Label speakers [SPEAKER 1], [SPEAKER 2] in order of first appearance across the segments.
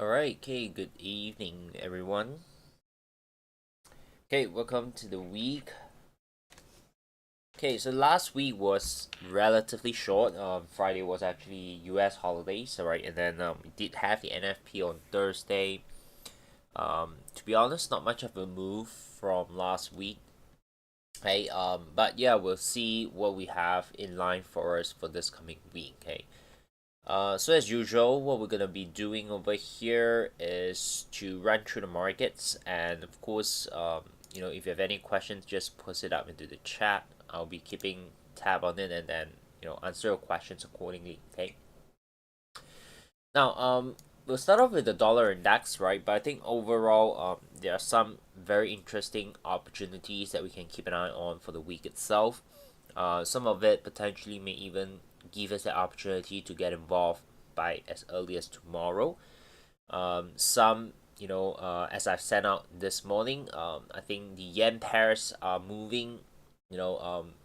[SPEAKER 1] Alright, okay, good evening everyone. Okay, welcome to the week. Okay, so last week was relatively short. Friday was actually US holidays, alright, and then we did have the NFP on Thursday. To be honest, not much of a move from last week. Okay, but yeah, we'll see what we have in line for us for this coming week. Okay. So as usual, what we're gonna be doing over here is to run through the markets, and of course, if you have any questions, just post it up into the chat. I'll be keeping tab on it, and then answer your questions accordingly. Okay. Now, we'll start off with the dollar index, right? But I think overall, there are some very interesting opportunities that we can keep an eye on for the week itself. Some of it potentially may even give us the opportunity to get involved by as early as tomorrow. Some, as I've sent out this morning, I think the yen pairs are moving,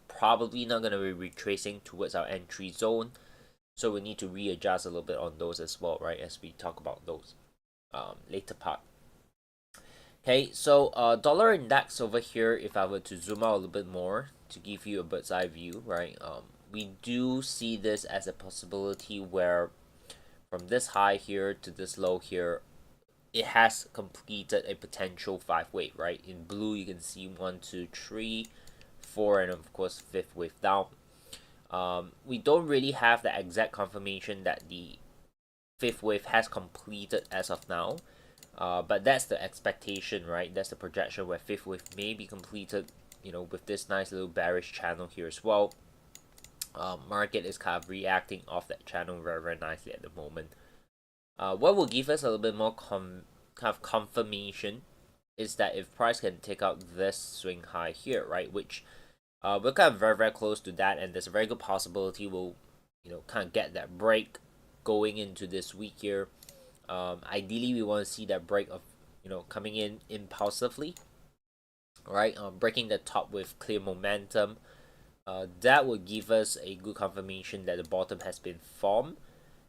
[SPEAKER 1] probably not going to be retracing towards our entry zone. So we need to readjust a little bit on those as well, right? As we talk about those later part. Okay, so dollar index over here, if I were to zoom out a little bit more to give you a bird's eye view, right? We do see this as a possibility where from this high here to this low here, it has completed a potential 5-wave, right? In blue, you can see 1, 2, 3, 4, and of course 5th wave down. We don't really have the exact confirmation that the 5th wave has completed as of now. But that's the expectation, right? That's the projection where 5th wave may be completed, with this nice little bearish channel here as well. Market is kind of reacting off that channel very, very nicely at the moment. What will give us a little bit more kind of confirmation is that if price can take out this swing high here, right, which we're kind of very, very close to that, and there's a very good possibility we'll, kind of get that break going into this week here. Ideally, we want to see that break of, coming in impulsively, right? Breaking the top with clear momentum. That will give us a good confirmation that the bottom has been formed.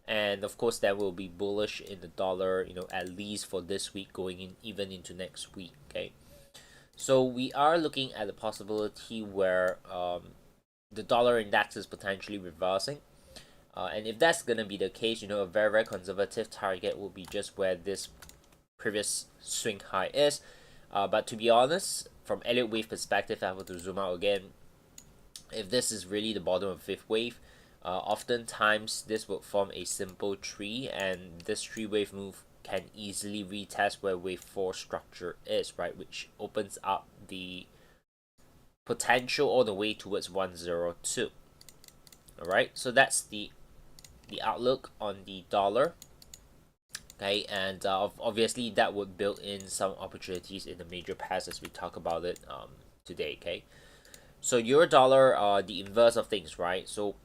[SPEAKER 1] And of course, that will be bullish in the dollar, at least for this week, going in even into next week. Okay. So we are looking at the possibility where the dollar index is potentially reversing. And if that's going to be the case, a very, very conservative target will be just where this previous swing high is. But to be honest, from Elliott wave perspective, I have to zoom out again. If this is really the bottom of 5th wave, oftentimes this would form a simple tree, and this 3-wave move can easily retest where wave 4 structure is, right? Which opens up the potential all the way towards 102. Alright, so that's the outlook on the dollar. Okay, and obviously that would build in some opportunities in the major pairs as we talk about it today. Okay, so euro dollar, the inverse of things, right? So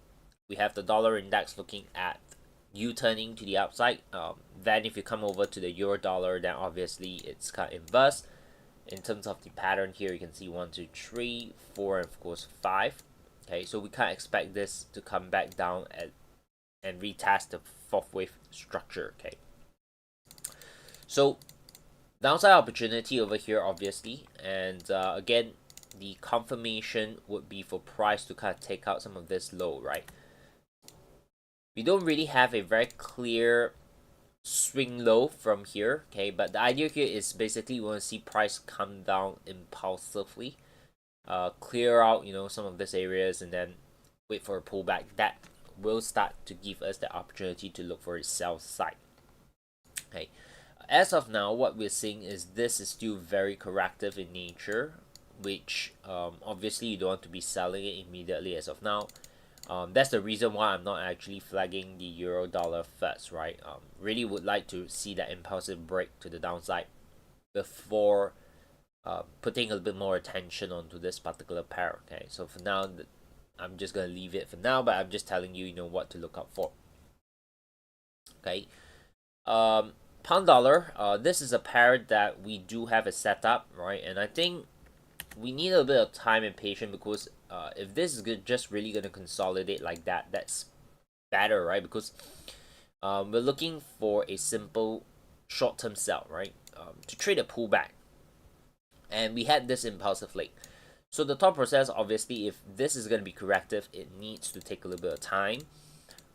[SPEAKER 1] we have the dollar index looking at U-turning to the upside. Then if you come over to the euro dollar, then obviously it's kind of inverse. In terms of the pattern here, you can see 1, 2, 3, 4, and of course 5. Okay, so we can't expect this to come back down and retest the 4th wave structure. Okay, so downside opportunity over here, obviously, and again, the confirmation would be for price to kind of take out some of this low, right? We don't really have a very clear swing low from here, okay, but the idea here is basically we want to see price come down impulsively, clear out some of these areas, and then wait for a pullback. That will start to give us the opportunity to look for a sell side. Okay, as of now, what we're seeing is this is still very corrective in nature, which obviously you don't want to be selling it immediately as of now. That's the reason why I'm not actually flagging the euro dollar first, right? Really would like to see that impulsive break to the downside before putting a little bit more attention onto this particular pair. Okay, so for now, I'm just gonna leave it for now, but I'm just telling you, what to look out for. Okay, pound dollar. This is a pair that we do have a setup, right? And I think we need a bit of time and patience, because if this is just really going to consolidate like that, that's better, right? Because we're looking for a simple short-term sell, right? To trade a pullback. And we had this impulsive leg. So the thought process, obviously, if this is going to be corrective, it needs to take a little bit of time.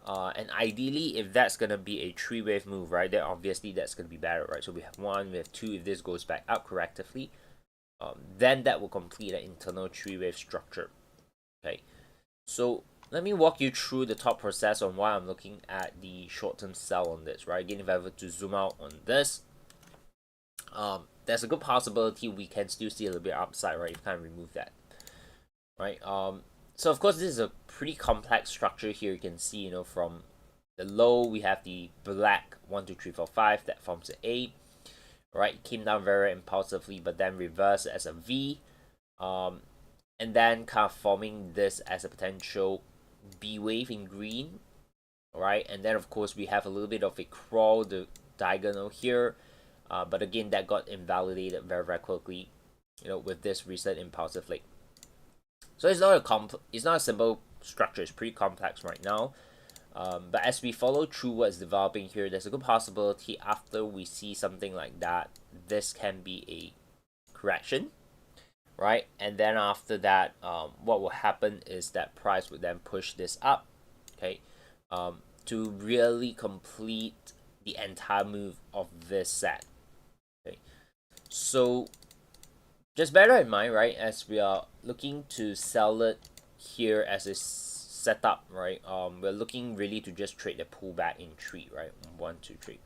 [SPEAKER 1] And ideally, if that's going to be a three-wave move, right, then obviously that's going to be better, right? So we have one, we have two. If this goes back up correctively, then that will complete an internal three-wave structure. Okay, so let me walk you through the thought process on why I'm looking at the short-term sell on this, right? Again, if I were to zoom out on this, there's a good possibility we can still see a little bit upside, right? If you kind of remove that, right? So of course, this is a pretty complex structure here. You can see, from the low, we have the black 1, 2, 3, 4, 5 that forms an A, right? It came down very impulsively, but then reversed as a V, and then kind of forming this as a potential B wave in green, right? And then of course we have a little bit of a crawl, the diagonal here, but again that got invalidated very, very quickly, with this recent impulsive leg. So it's not a simple structure. It's pretty complex right now. But as we follow through what's developing here, there's a good possibility after we see something like that, this can be a correction, right? And then after that, what will happen is that price would then push this up, okay, to really complete the entire move of this set. Okay, so just bear that in mind, right, as we are looking to sell it here as a setup, right? We're looking really to just trade the pullback in 3, right? 1, 2, 3.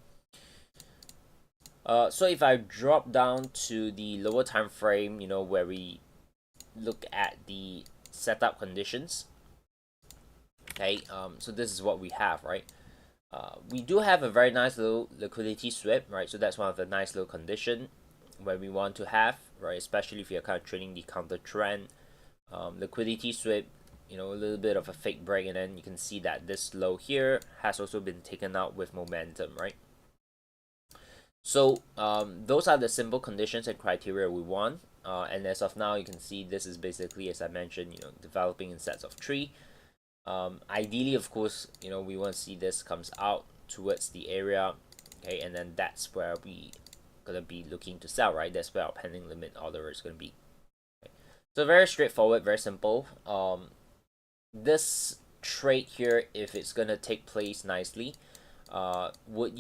[SPEAKER 1] So if I drop down to the lower time frame, where we look at the setup conditions, okay, so this is what we have, right? We do have a very nice little liquidity sweep, right? So that's one of the nice little condition where we want to have, right? Especially if you're kind of trading the counter trend, liquidity sweep, a little bit of a fake break, and then you can see that this low here has also been taken out with momentum, right? So those are the simple conditions and criteria we want, and as of now you can see this is basically, as I mentioned, developing in sets of 3. Ideally, of course, we want to see this comes out towards the area, okay, and then that's where we gonna be looking to sell, right? That's where our pending limit order is gonna be. Okay. So very straightforward, very simple. This trade here, if it's gonna take place nicely, would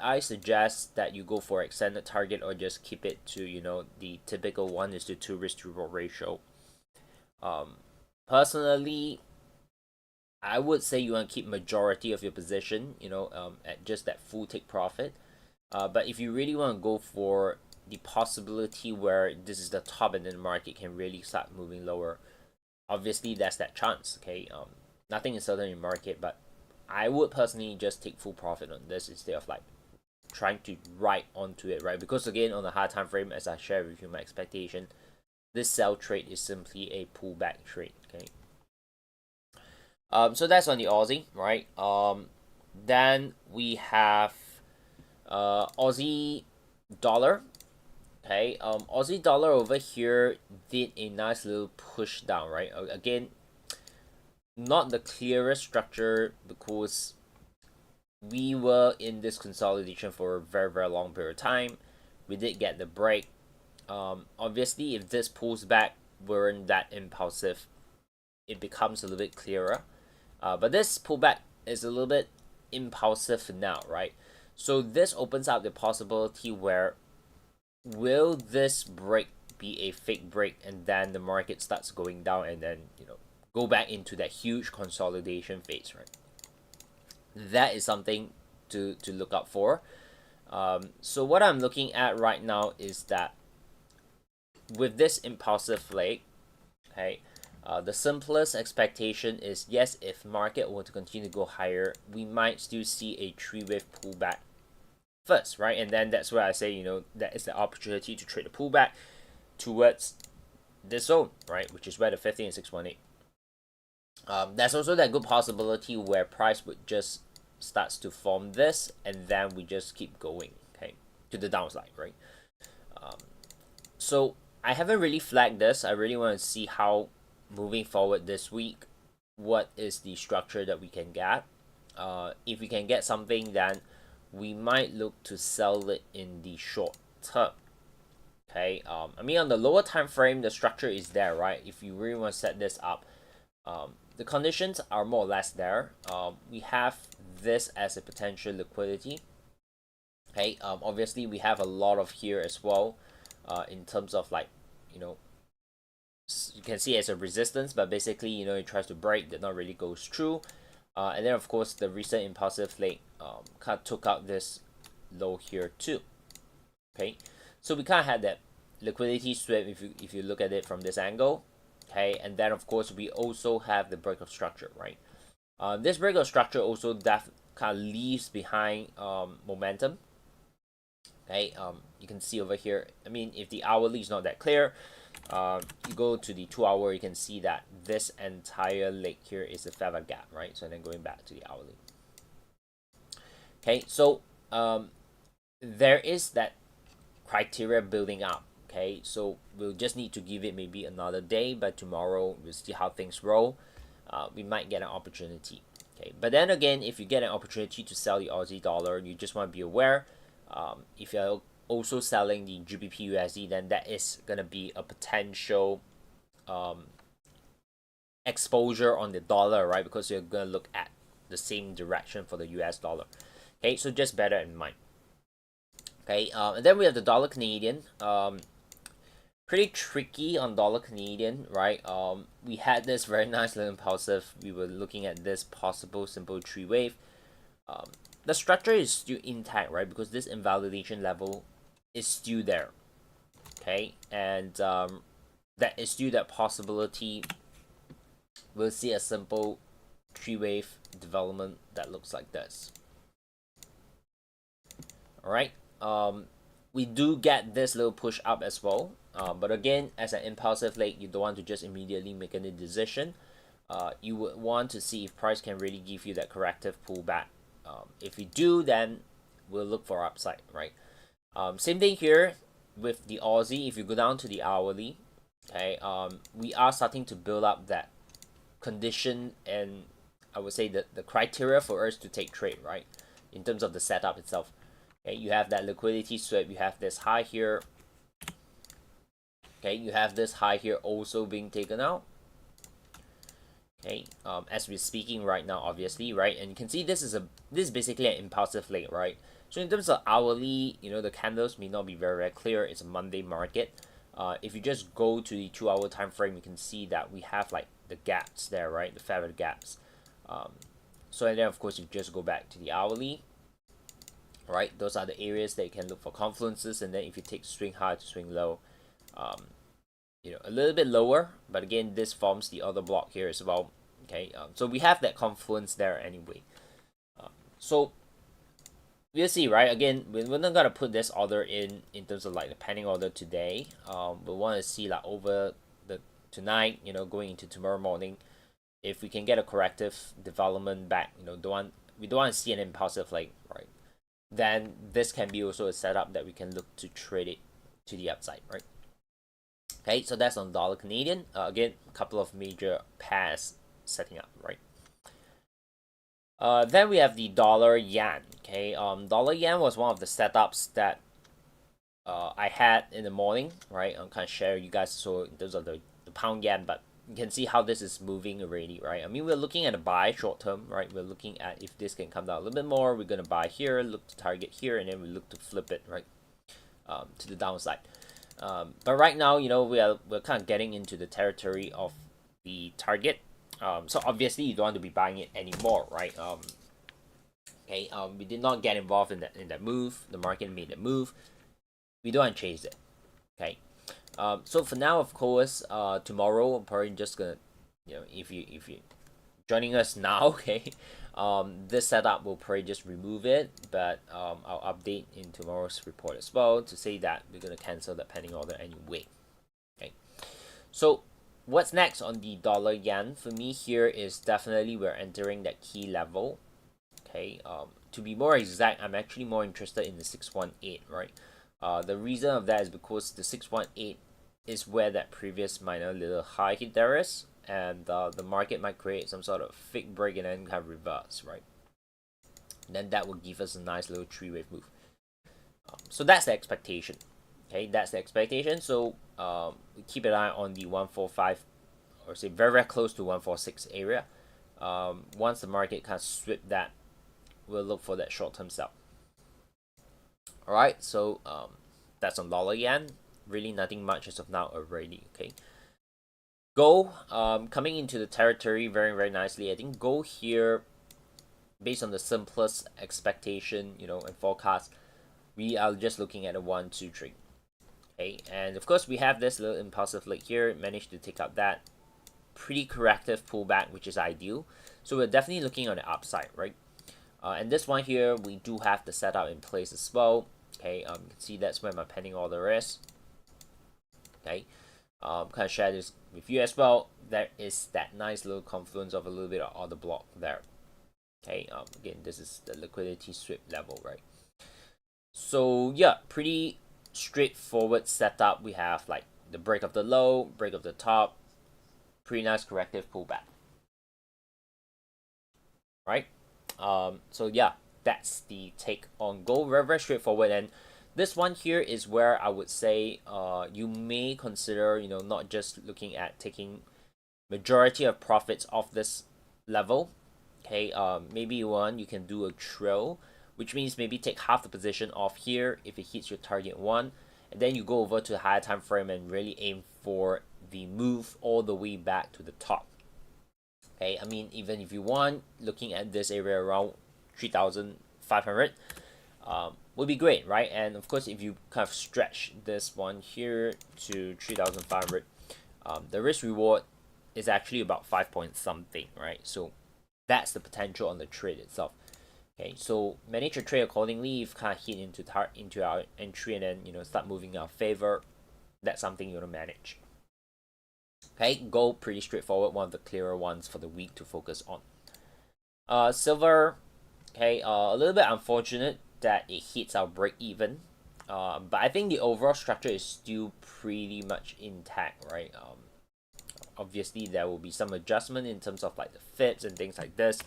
[SPEAKER 1] I suggest that you go for extended target or just keep it to the typical 1:2 risk to reward ratio? Personally, I would say you want to keep majority of your position, at just that full take profit. But if you really want to go for the possibility where this is the top and then the market can really start moving lower, obviously that's that chance, okay? Nothing is certain in market, but I would personally just take full profit on this instead of like trying to ride onto it, right? Because again, on the high time frame, as I shared with you my expectation, this sell trade is simply a pullback trade, okay? So that's on the Aussie, right? Then we have Aussie dollar. Okay, Aussie dollar over here did a nice little push down, right? Again, not the clearest structure because we were in this consolidation for a very, very long period of time. We did get the break. Obviously, if this pulls back weren't that impulsive, it becomes a little bit clearer. But this pullback is a little bit impulsive now, right? So this opens up the possibility where will this break be a fake break and then the market starts going down and then go back into that huge consolidation phase, right? That is something to look out for. So what I'm looking at right now is that with this impulsive leg, okay, the simplest expectation is, yes, if market were to continue to go higher, we might still see a 3-wave pullback first, right? And then that's where I say, that is the opportunity to trade the pullback towards this zone, right? Which is where the 50 and 618. There's also that good possibility where price would just starts to form this and then we just keep going, okay, to the downside, right? So I haven't really flagged this. I really want to see how moving forward this week, what is the structure that we can get. If we can get something, then we might look to sell it in the short term. Okay, I mean, on the lower time frame, the structure is there, right? If you really want to set this up, the conditions are more or less there. We have this as a potential liquidity. Okay, obviously we have a lot of here as well, in terms of, like, you know, you can see it as a resistance, but basically, you know, it tries to break, that not really goes through. And then of course the recent impulsive leg kind of took out this low here too. Okay, so we kind of had that liquidity sweep if you look at it from this angle. Okay, and then of course we also have the break of structure, right? This break of structure also kind of leaves behind momentum. Okay, you can see over here, I mean, if the hourly is not that clear, you go to the 2 hour, you can see that this entire leg here is a feather gap, right? So then going back to the hourly. Okay, so there is that criteria building up. Okay, so we'll just need to give it maybe another day, but tomorrow we'll see how things roll. We might get an opportunity. Okay, but then again, if you get an opportunity to sell the Aussie dollar, you just want to be aware, if you're also selling the GBPUSD, then that is gonna be a potential exposure on the dollar, right? Because you're gonna look at the same direction for the US dollar. Okay, so just bear that in mind. Okay, and then we have the dollar Canadian. Pretty tricky on dollar Canadian, right? We had this very nice little impulsive. We were looking at this possible simple tree wave. The structure is still intact, right? Because this invalidation level is still there. Okay, and that is still that possibility. We'll see a simple tree wave development that looks like this. Alright, we do get this little push up as well, but again, as an impulsive leg, you don't want to just immediately make any decision. You would want to see if price can really give you that corrective pullback. If you do, then we'll look for upside, right? Same thing here with the Aussie. If you go down to the hourly, okay, we are starting to build up that condition, and I would say that the criteria for us to take trade, right, in terms of the setup itself. Okay, you have that liquidity sweep, you have this high here. Okay, you have this high here also being taken out. Okay, as we're speaking right now, obviously, right, and you can see this is basically an impulsive leg, right? So in terms of hourly, you know, the candles may not be very clear. It's a Monday market. If you just go to the 2 hour time frame, you can see that we have like the gaps there, right? The feathered gaps. So and then of course you just go back to the hourly. Right, those are the areas that you can look for confluences, and then if you take swing high to swing low, you know, a little bit lower, but again, this forms the other block here as well. Okay, so we have that confluence there anyway. So we'll see, right? Again, we're not gonna put this order in terms of like the pending order today. We want to see like over the tonight, you know, going into tomorrow morning, if we can get a corrective development back. You know, we don't want to see an impulsive like, right? Then this can be also a setup that we can look to trade it to the upside, right? Okay, so that's on dollar Canadian. Again, a couple of major pairs setting up, right? Then we have the dollar yen. Okay, dollar yen was one of the setups that I had in the morning, right? I'm kind of sharing you guys so in terms of the pound yen, but you can see how this is moving already, right? I mean, we're looking at a buy short term, right? We're looking at if this can come down a little bit more, we're gonna buy here, look to target here, and then we look to flip it, right, to the downside. But right now, you know, we're kind of getting into the territory of the target. So obviously you don't want to be buying it anymore, right? Okay, we did not get involved in that move. The market made the move. We don't want to chase it. Okay. So for now, of course, tomorrow I'm probably just gonna, you know, if you joining us now, okay, this setup will probably just remove it, but I'll update in tomorrow's report as well to say that we're gonna cancel that pending order anyway. Okay, so what's next on the dollar yen for me here is definitely we're entering that key level. Okay, to be more exact, I'm actually more interested in the 618, right? The reason of that is because the 618 is where that previous minor little high hit there is, and the market might create some sort of fake break and then kind of reverse, right? then that will give us a nice little three-wave move. So that's the expectation. Okay, that's the expectation. So we keep an eye on the 145, or say very, very close to 146 area. Once the market kind of sweep that, we'll look for that short-term sell. All right, so that's on dollar yen. Really nothing much as of now already. Okay, gold coming into the territory very, very nicely. I think gold here, based on the simplest expectation, and forecast, we are just looking at a 1, 2, 3. Okay, and of course we have this little impulsive leg here, managed to take out that pretty corrective pullback, which is ideal. So we're definitely looking on the upside, right? And this one here, we do have the setup in place as well. Okay, you can see that's where my pending order is. Okay, kind of share this with you as well. There is that nice little confluence of a little bit of order block there. Okay, again, this is the liquidity sweep level, right? So yeah, pretty straightforward setup. We have like the break of the low, break of the top, pretty nice corrective pullback, right? So yeah, that's the take on gold. Very, very straightforward. And this one here is where I would say you may consider, not just looking at taking majority of profits off this level. Okay, maybe you can do a trail, which means maybe take half the position off here if it hits your target one, and then you go over to the higher time frame and really aim for the move all the way back to the top. Okay, I mean, even if you want, looking at this area around 3,500 would be great, right? And of course, if you kind of stretch this one here to 3,500, the risk reward is actually about 5 point something, right? So that's the potential on the trade itself. Okay, so manage your trade accordingly. If you kind of hit into our entry and then start moving in our favor, that's something you want to manage. Okay, gold, pretty straightforward, one of the clearer ones for the week to focus on. Silver, okay, a little bit unfortunate that it hits our break even, but I think the overall structure is still pretty much intact, right? Obviously there will be some adjustment in terms of like the fibs and things like this,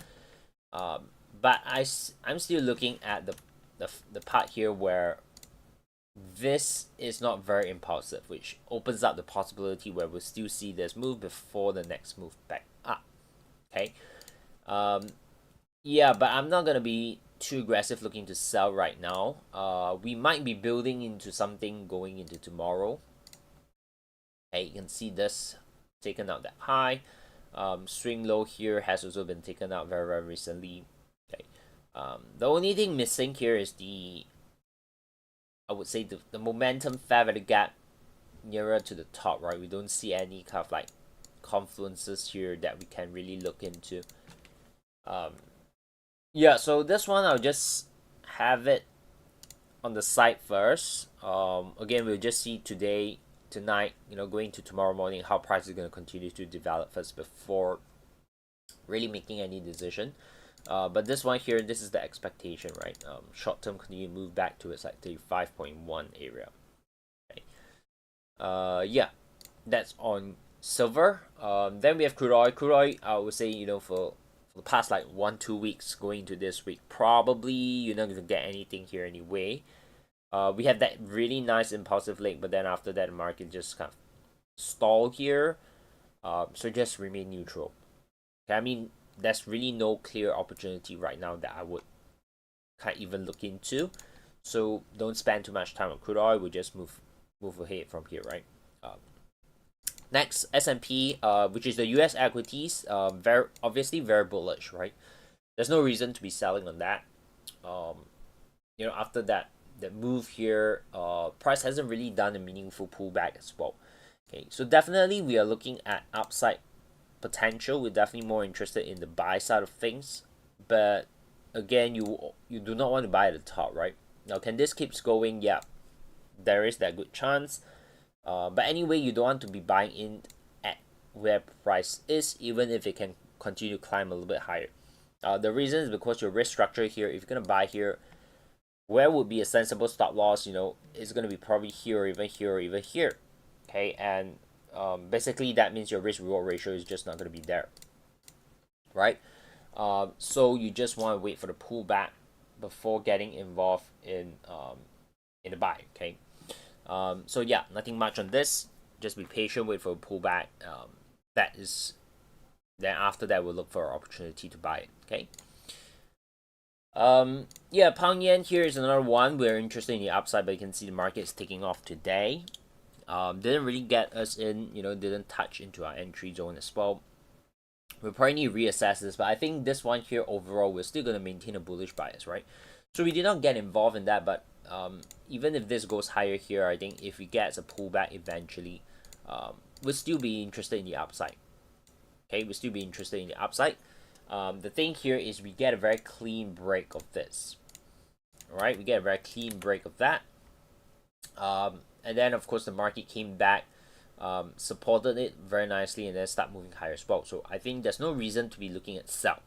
[SPEAKER 1] but I'm still looking at the part here where this is not very impulsive, which opens up the possibility where we'll still see this move before the next move back up. Okay, yeah, but I'm not gonna be too aggressive looking to sell right now. We might be building into something going into tomorrow. Okay, you can see this taken out that high. Swing low here has also been taken out very, very recently. Okay, the only thing missing here is I would say the momentum fair value gap nearer to the top, right? We don't see any kind of like confluences here that we can really look into. Yeah, so this one I'll just have it on the side first. Again, we'll just see tonight, going to tomorrow morning, how price is going to continue to develop first before really making any decision. But this one here, this is the expectation, right? Short term continue to move back towards like 35.1 area. Okay. Yeah, that's on silver. Then we have crude oil. Crude oil, I would say, for the past like 1-2 weeks going into this week, probably you're not going to get anything here anyway. We have that really nice impulsive leg, but then after that, the market just kind of stall here. So just remain neutral. Okay, I mean, there's really no clear opportunity right now that I would kind of even look into. So don't spend too much time on crude oil. We'll just move ahead from here, right? Next, S&P, which is the US equities, very obviously very bullish, right? There's no reason to be selling on that. After that move here, price hasn't really done a meaningful pullback as well. Okay, so definitely we are looking at upside potential. We're definitely more interested in the buy side of things, but again, you do not want to buy at the top, right? Now, can this keeps going? Yeah, there is that good chance. But anyway, you don't want to be buying in at where price is, even if it can continue to climb a little bit higher. The reason is because your risk structure here, if you're gonna buy here, where would be a sensible stop loss? It's gonna be probably here or even here or even here. Okay, and basically that means your risk reward ratio is just not gonna be there, right? So you just want to wait for the pullback before getting involved in the buy. Okay. So yeah, nothing much on this. Just be patient, wait for a pullback. That is, then after that we'll look for an opportunity to buy it. Okay. Yeah, pound yen here is another one. We're interested in the upside, but you can see the market is taking off today. Didn't really get us in, didn't touch into our entry zone as well. We'll probably need to reassess this, but I think this one here overall, we're still going to maintain a bullish bias, right? So we did not get involved in that, but even if this goes higher here, I think if we get a pullback eventually, we'll still be interested in the upside. Okay, we'll still be interested in the upside. The thing here is we get a very clean break of this. All right, we get a very clean break of that. And then, of course, the market came back, supported it very nicely, and then start moving higher as well. So I think there's no reason to be looking at sell.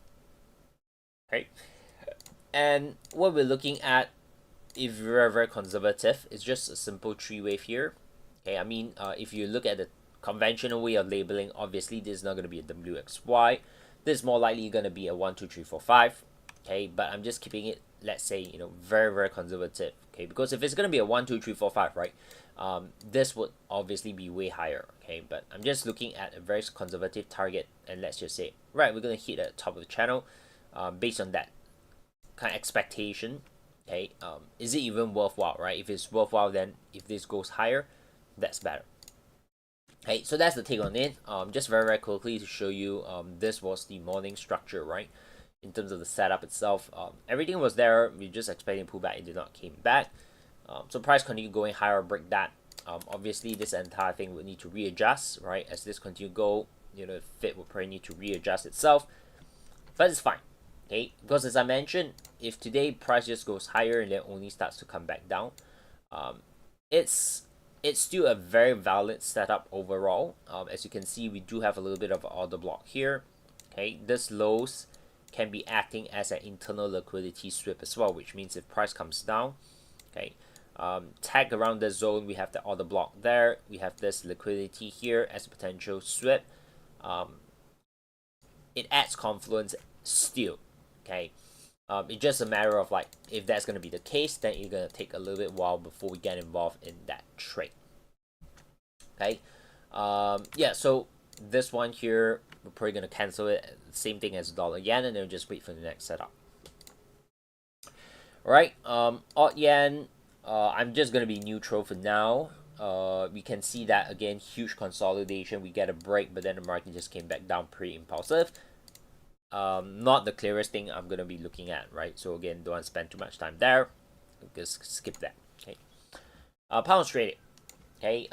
[SPEAKER 1] Okay, and what we're looking at, if you're very conservative, is just a simple three wave here. Okay, I mean, if you look at the conventional way of labeling, obviously this is not going to be a WXY. This is more likely going to be a 1, 2, 3, 4, 5. Okay, but I'm just keeping it, let's say, very, very conservative. Okay, because if it's going to be a 1, 2, 3, 4, 5, right, this would obviously be way higher. Okay, but I'm just looking at a very conservative target, and let's just say, right, we're going to hit at the top of the channel, based on that kind of expectation. Okay, is it even worthwhile, right? If it's worthwhile, then if this goes higher, that's better. Okay, so that's the take on it. Just very, very quickly to show you, this was the morning structure, right? In terms of the setup itself, everything was there. We just expecting pullback, it did not came back. So price continued going higher, break that. Obviously this entire thing would need to readjust, right? As this continue go, the fit will probably need to readjust itself, but it's fine. Okay, because as I mentioned, if today price just goes higher and then only starts to come back down, it's still a very valid setup overall. As you can see, we do have a little bit of an order block here. Okay, this lows can be acting as an internal liquidity sweep as well, which means if price comes down, okay, tag around the zone, we have the order block there, we have this liquidity here as a potential sweep. It adds confluence still. Okay, it's just a matter of like, if that's going to be the case, then it's going to take a little bit while before we get involved in that trade. Okay, yeah, so this one here, we're probably going to cancel it, same thing as dollar yen, and then just wait for the next setup. All right, AUD yen, I'm just going to be neutral for now. We can see that again, huge consolidation, we get a break, but then the market just came back down pretty impulsive. Not the clearest thing I'm going to be looking at, right? So again, don't want to spend too much time there, just skip that. Okay, pound Australia. Okay,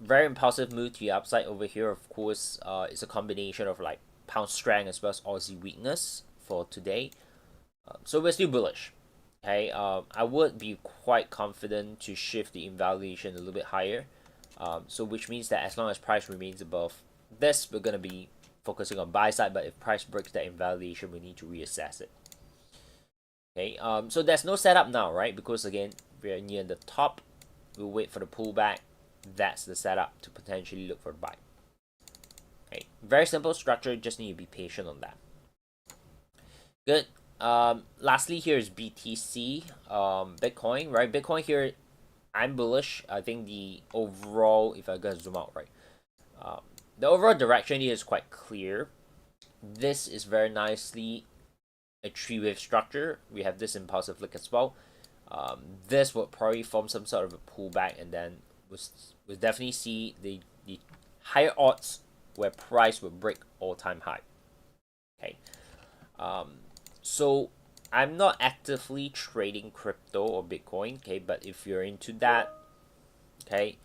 [SPEAKER 1] very impulsive move to the upside over here. Of course, it's a combination of like pound strength as well as Aussie weakness for today. So we're still bullish. Okay, I would be quite confident to shift the invalidation a little bit higher. So which means that as long as price remains above this, we're gonna be focusing on buy side. But if price breaks that invalidation, we need to reassess it. Okay, so there's no setup now, right? Because again, we're near the top. We'll wait for the pullback. That's the setup to potentially look for a buy. Okay, very simple structure. Just need to be patient on that. Good. Lastly, here is BTC, Bitcoin, right? Bitcoin here, I'm bullish. I think the overall, if I go zoom out, right, the overall direction here is quite clear. This is very nicely a three-wave structure. We have this impulsive flick as well. This would probably form some sort of a pullback, and then we'll definitely see the higher odds where price will break all-time high. Okay. So I'm not actively trading crypto or Bitcoin, okay, but if you're into that, okay,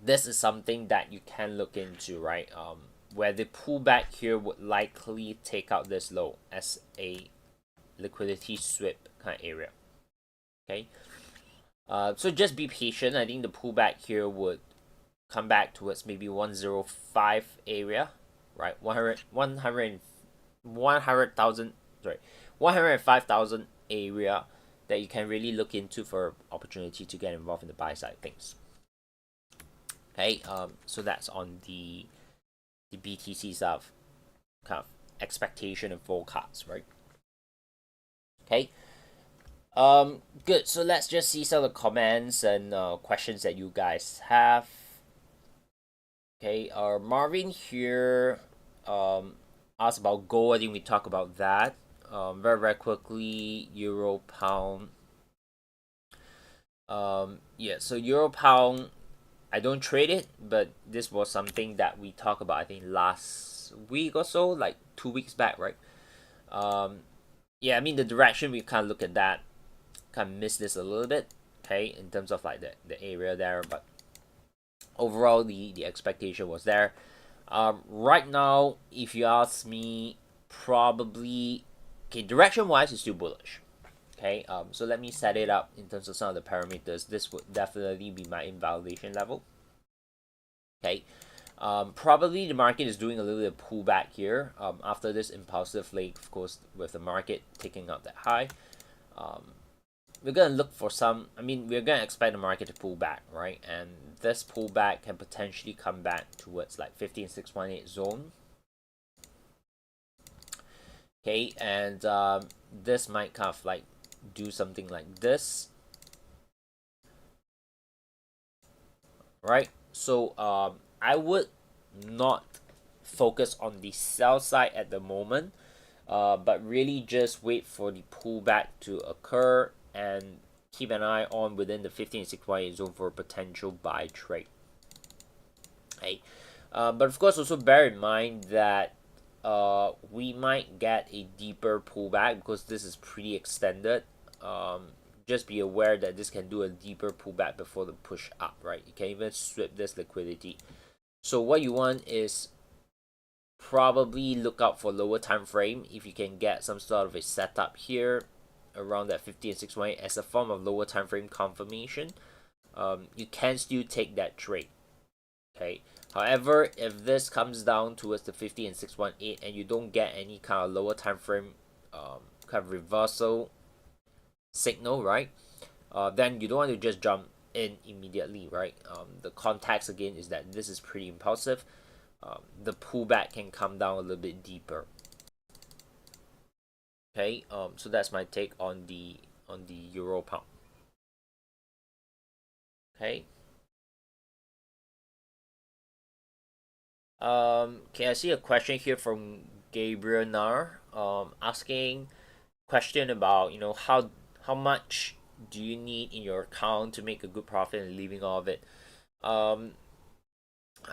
[SPEAKER 1] this is something that you can look into, right? Where the pullback here would likely take out this low as a liquidity sweep kind of area. Okay, so just be patient. I think the pullback here would come back towards maybe 105 area, right? 105,000 area that you can really look into for opportunity to get involved in the buy side things. Okay, so that's on the BTC stuff, kind of expectation and forecast, right? Okay. Good. So let's just see some of the comments and questions that you guys have. Okay. Marvin here asked about gold. I think we talked about that. Very quickly, Euro Pound. Yeah. So Euro Pound, I don't trade it, but this was something that we talked about, I think, last week or so, like 2 weeks back, right? Yeah, I mean, the direction, we kind of look at that, kind of miss this a little bit, okay, in terms of like the area there, but overall, the expectation was there. Right now, if you ask me, probably, okay, direction-wise, it's still bullish. Okay, so let me set it up in terms of some of the parameters. This would definitely be my invalidation level. Okay, probably the market is doing a little bit of pullback here after this impulsive leg, of course, with the market taking out that high. We're going to look for some, I mean, we're going to expect the market to pull back, right? And this pullback can potentially come back towards like 15618 zone. Okay, and this might kind of like do something like this. Right? So I would not focus on the sell side at the moment, but really just wait for the pullback to occur and keep an eye on within the 15618 zone for a potential buy trade. Okay, but of course also bear in mind that we might get a deeper pullback because this is pretty extended. Just be aware that this can do a deeper pullback before the push up, right? You can even sweep this liquidity. So what you want is probably look out for lower time frame if you can get some sort of a setup here around that 50 and 618 as a form of lower time frame confirmation. You can still take that trade. Okay. However, if this comes down towards the 50 and 618 and you don't get any kind of lower time frame kind of reversal signal, right? Then you don't want to just jump in immediately, right? The context again is that this is pretty impulsive. The pullback can come down a little bit deeper. Okay, so that's my take on the Euro Pound. Okay. Okay, I see a question here from Gabriel Nar, asking question about how much do you need in your account to make a good profit and living off it. I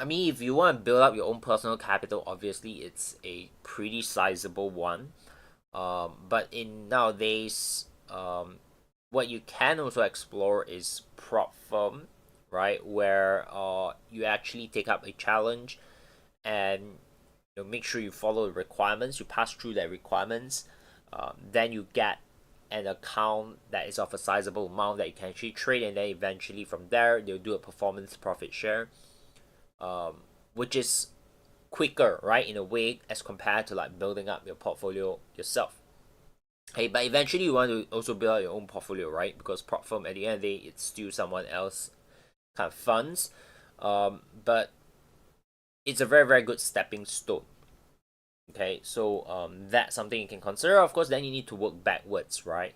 [SPEAKER 1] mean, if you want to build up your own personal capital, obviously it's a pretty sizable one. But in nowadays, what you can also explore is prop firm, right? Where you actually take up a challenge and make sure you follow the requirements, you pass through the requirements, then you get an account that is of a sizable amount that you can actually trade, and then eventually from there they'll do a performance profit share, which is quicker, right, in a way as compared to like building up your portfolio yourself. Hey, but eventually you want to also build out your own portfolio, right? Because prop firm at the end of the day, it's still someone else kind of funds, but it's a very good stepping stone. Okay, so that's something you can consider. Of course, then you need to work backwards, right?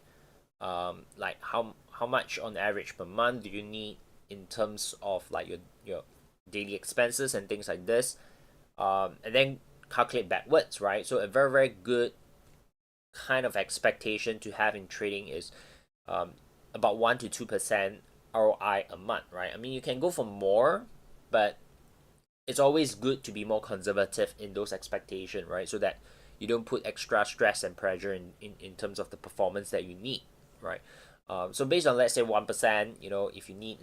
[SPEAKER 1] Like how much on average per month do you need in terms of like your daily expenses and things like this, and then calculate backwards, right? So a very good kind of expectation to have in trading is about 1 to 2% ROI a month, right? I mean, you can go for more, but it's always good to be more conservative in those expectations, right? So that you don't put extra stress and pressure in terms of the performance that you need, right? So based on, let's say, 1%, if you need,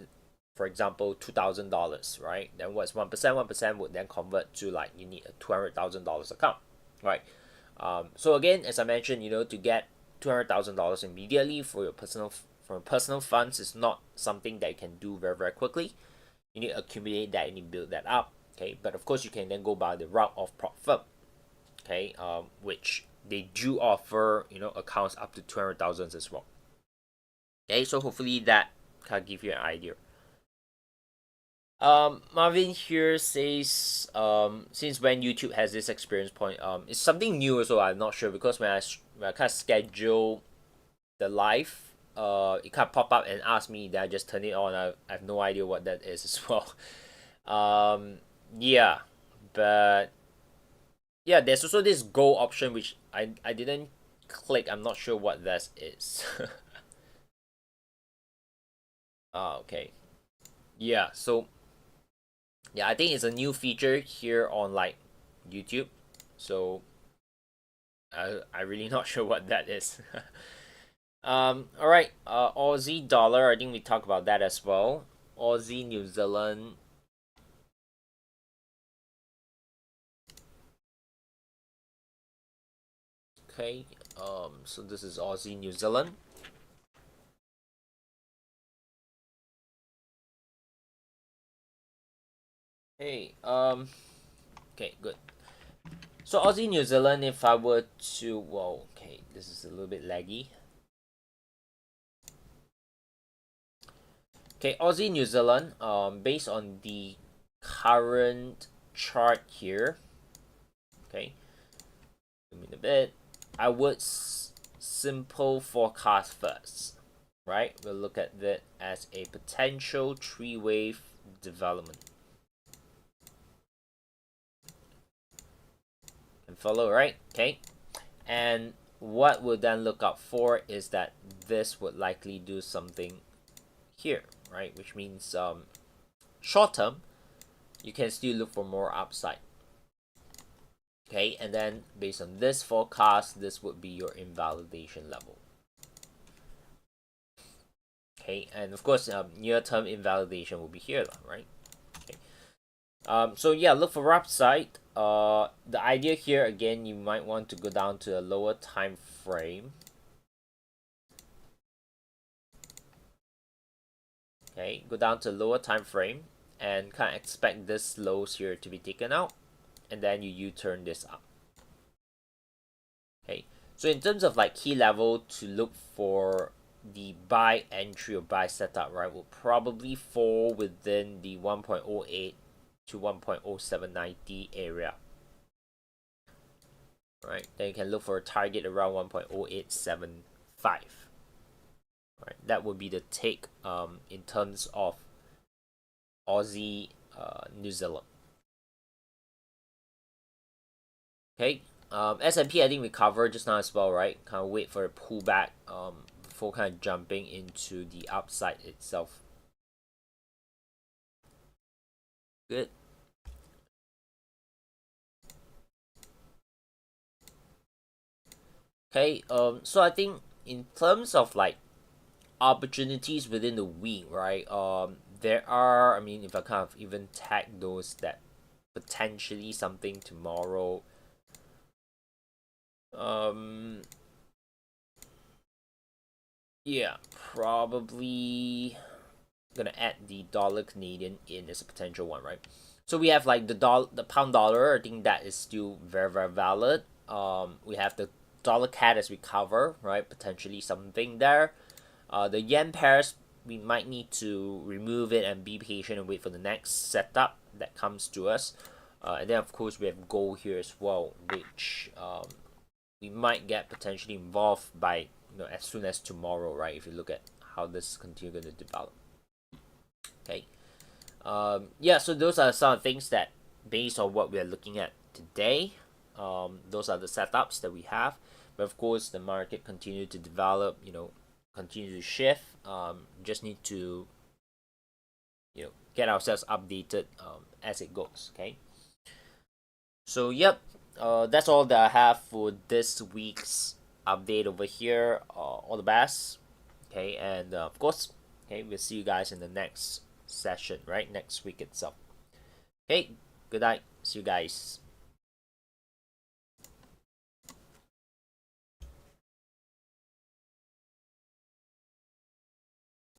[SPEAKER 1] for example, $2,000, right? Then what's 1%? 1% would then convert to like you need a $200,000 account, right? So again, as I mentioned, to get $200,000 immediately for your personal funds is not something that you can do very quickly. You need to accumulate that, you need to build that up. Okay, but of course you can then go by the route of prop firm. Okay, which they do offer accounts up to 200,000 as well. Okay, so hopefully that can give you an idea. Marvin here says, since when YouTube has this experience point, it's something new, so I'm not sure, because when I kind of schedule the live, it can't pop up and ask me. Then I just turn it on. I have no idea what that is as well. Yeah, but yeah, there's also this go option which I didn't click. I'm not sure what that is. Okay. Yeah, so yeah, I think it's a new feature here on like YouTube. So I really not sure what that is. All right. Aussie dollar. I think we talked about that as well. Aussie New Zealand. Okay. So this is Aussie New Zealand. Hey. Okay. Good. So Aussie New Zealand. If I were to, well, okay, this is a little bit laggy. Okay, Aussie New Zealand. Based on the current chart here. Okay. Give me a bit. I would simple forecast first, right? We'll look at that as a potential three-wave development. Can follow, right? Okay. And what we'll then look out for is that this would likely do something here, right? Which means short term, you can still look for more upside. Okay, and then based on this forecast, this would be your invalidation level. Okay, and of course, near-term invalidation will be here, right? Okay. So yeah, look for upside. The idea here again, you might want to go down to a lower time frame. Okay, go down to a lower time frame and kind of expect this lows here to be taken out, and then you U-turn this up. Okay, so in terms of like key level to look for the buy entry or buy setup, right, will probably fall within the 1.08 to 1.0790 area. Right, then you can look for a target around 1.0875. Right, that would be the take in terms of Aussie New Zealand. Okay, S&P I think we covered just now as well, right? Kind of wait for a pullback before kind of jumping into the upside itself. Good. Okay, so I think in terms of like opportunities within the week, right? There are, I mean, if I kind of even tag those that potentially something tomorrow. Yeah, probably gonna add the dollar Canadian in as a potential one, right? So we have like the pound dollar. I think that is still very valid. We have the dollar CAD as we cover, right? Potentially something there. The yen pairs, we might need to remove it and be patient and wait for the next setup that comes to us. And then of course we have gold here as well, which we might get potentially involved by as soon as tomorrow, right? If you look at how this continue to develop. Okay. Yeah, so those are some things that based on what we are looking at today, those are the setups that we have. But of course the market continue to develop, continue to shift. Just need to get ourselves updated as it goes. Okay. So yep, that's all that I have for this week's update over here. All the best. Okay, and of course, okay, we'll see you guys in the next session, right? Next week itself. Okay, good night. See you guys.